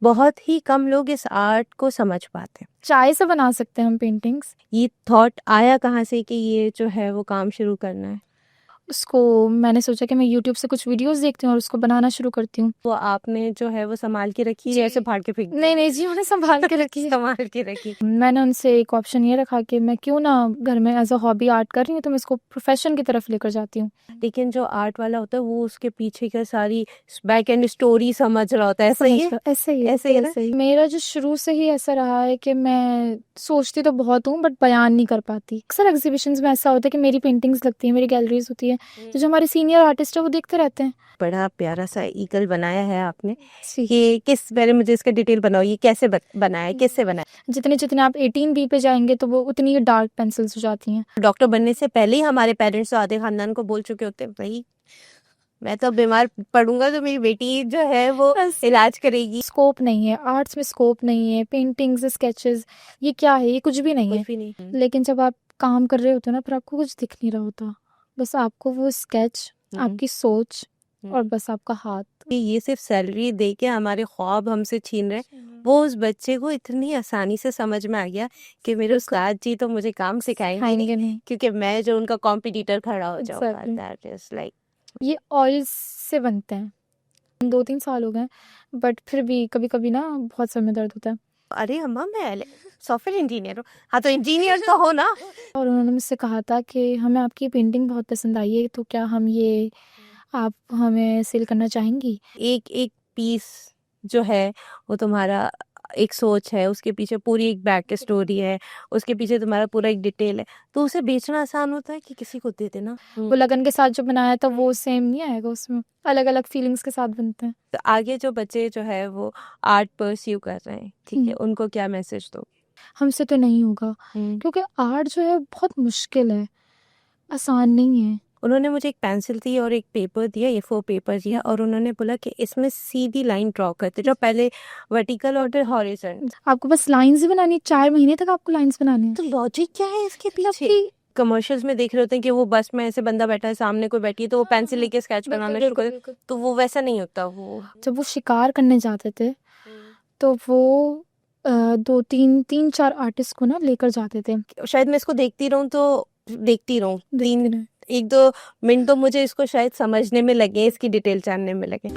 बहुत ही कम लोग इस आर्ट को समझ पाते हैं। चाय से बना सकते हैं हम पेंटिंग्स। ये थॉट आया कहाँ से कि ये जो है वो काम शुरू करना है? उसको मैंने सोचा कि मैं यूट्यूब से कुछ वीडियोस देखती हूँ और उसको बनाना शुरू करती हूँ। वो आपने जो है वो संभाल के रखी जी। है, ऐसे फाड़ के फेंक दिया? नहीं नहीं जी, मैंने संभाल के रखी है। संभाल के रखी। मैंने उनसे एक ऑप्शन ये रखा कि मैं क्यों ना घर में एज अ हॉबी आर्ट कर रही हूँ, तो मैं इसको प्रोफेशन की तरफ लेकर जाती हूँ। लेकिन जो आर्ट वाला होता है वो उसके पीछे का सारी बैक एंड स्टोरी समझ रहा होता है। ऐसा ही है? ऐसे ही है, ऐसे ही है ना? ऐसे ही। मेरा जो शुरू से ही ऐसा रहा है कि मैं सोचती तो बहुत हूँ बट बयान नहीं कर पाती। अक्सर एग्जीबिशंस में ऐसा होता है कि मेरी पेंटिंग्स लगती है, मेरी गैलरीज होती है, तो जो हमारे सीनियर आर्टिस्ट है वो देखते रहते हैं। बड़ा प्यारा सा ईगल बनाया है आपने। जी। ये किस, पहले मुझे इसका डिटेल बनाओ, ये कैसे बनाया है, किससे बनाया? जितने जितने आप 18B पे जाएंगे तो वो उतनी ही डार्क पेंसिल्स हो जाती हैं। डॉक्टर बनने से पहले ही हमारे पेरेंट्स तो आधे खानदान को बोल चुके होते हैं, भाई मैं तो बीमार पड़ूंगा तो मेरी बेटी जो है वो इलाज करेगी। स्कोप नहीं है आर्ट्स में, स्कोप नहीं है। पेंटिंग्स, स्केचेस, ये क्या है? ये कुछ भी नहीं है। कुछ भी नहीं। लेकिन जब आप काम कर रहे होते हो ना, फिर आपको कुछ दिख नहीं रहा होता, बस आपको वो स्केच, आपकी सोच और बस आपका हाथ। ये सिर्फ सैलरी दे के हमारे ख्वाब हमसे छीन रहे, वो उस बच्चे को इतनी आसानी से समझ में आ गया कि मेरे उस्ताद जी तो मुझे काम सिखाएंगे नहीं, क्योंकि मैं जो उनका कॉम्पिटिटर खड़ा हो जाऊंगा। दैट इज लाइक, ये ऑयल्स से बनते हैं। 2-3 साल हो गए बट फिर भी कभी कभी ना बहुत सर में दर्द होता है। अरे अम्मा मैं सॉफ्टवेयर इंजीनियर हूँ। हाँ तो इंजीनियर तो हो ना। और उन्होंने मुझसे कहा था कि हमें आपकी पेंटिंग बहुत पसंद आई है, तो क्या हम ये आप हमें सेल करना चाहेंगी? एक एक पीस जो है वो तुम्हारा एक सोच है, उसके पीछे पूरी एक बैक स्टोरी है, उसके पीछे तुम्हारा पूरा एक डिटेल है, तो उसे बेचना आसान होता है कि किसी को दे देना। वो लगन के साथ जो बनाया था वो सेम नहीं आएगा, उसमें अलग अलग फीलिंग्स के साथ बनते हैं। तो आगे जो बच्चे जो है वो आर्ट परस्यू कर रहे हैं, ठीक है, उनको क्या मैसेज दो? हमसे तो नहीं होगा, क्योंकि आर्ट जो है बहुत मुश्किल है, आसान नहीं है। उन्होंने मुझे एक पेंसिल दी और एक पेपर दिया, A4 पेपर दिया, और उन्होंने बोला कि इसमें सीधी लाइन ड्रॉ करते जो पहले वर्टिकल और फिर हॉरिजॉन्टल। आपको बस लाइंस ही बनानी, 4 महीने तक आपको लाइंस बनानी है। तो लॉजिक क्या है इसके पीछे? कमर्शियल्स में देख रहे होते हैं कि वो बस में ऐसे बंदा बैठा है, सामने कोई बैठी है तो वो पेंसिल लेके स्केच बनाना शुरू कर, तो वो वैसा नहीं होता। वो जब वो शिकार करने जाते थे तो वो 2-3-4 आर्टिस्ट को ना लेकर जाते थे। शायद मैं इसको देखती रहूं तो देखती रहूं, 1-2 मिनट तो मुझे इसको शायद समझने में लगे, इसकी डिटेल जानने में लगे।